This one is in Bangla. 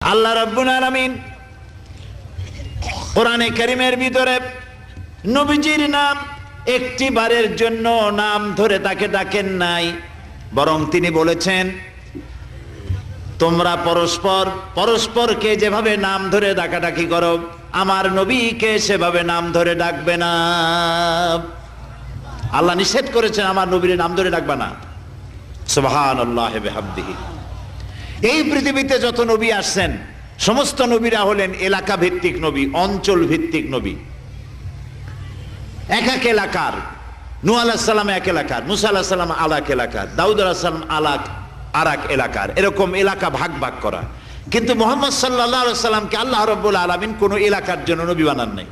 আল্লাহ রাব্বুল আলামিন কোরআনে কারীমের ভিতরে নবীজির নাম একটি বারের জন্য নাম ধরে তাকে ডাকেন নাই, বরং তিনি বলেছেন তোমরা পরস্পরকে যেভাবে নাম ধরে ডাকাডাকি করো আমার নবীকে সেভাবে নাম ধরে ডাকবে না। আল্লাহ নিষেধ করেছেন আমার নবীর নাম ধরে ডাকবে না। সুবহানাল্লাহি ওয়া বিহামদিহি। এই পৃথিবীতে যত নবী আসছেন সমস্ত নবীরা হলেন এলাকা ভিত্তিক নবী, অঞ্চল ভিত্তিক নবী। এক এক এলাকার, নূহ আলাইহিস সালাম এক এলাকার, মুসা আলাইহিস সালাম আলাক এলাকার, দাউদ আলাইহিস সালাম আরাক এলাকার, এরকম এলাকা ভাগ ভাগ করা। কিন্তু মুহাম্মদ সাল্লাল্লাহু আলাইহি ওয়াসাল্লামকে আল্লাহ রাব্বুল আলামিন কোন এলাকার জন্য নবী বানান নাই।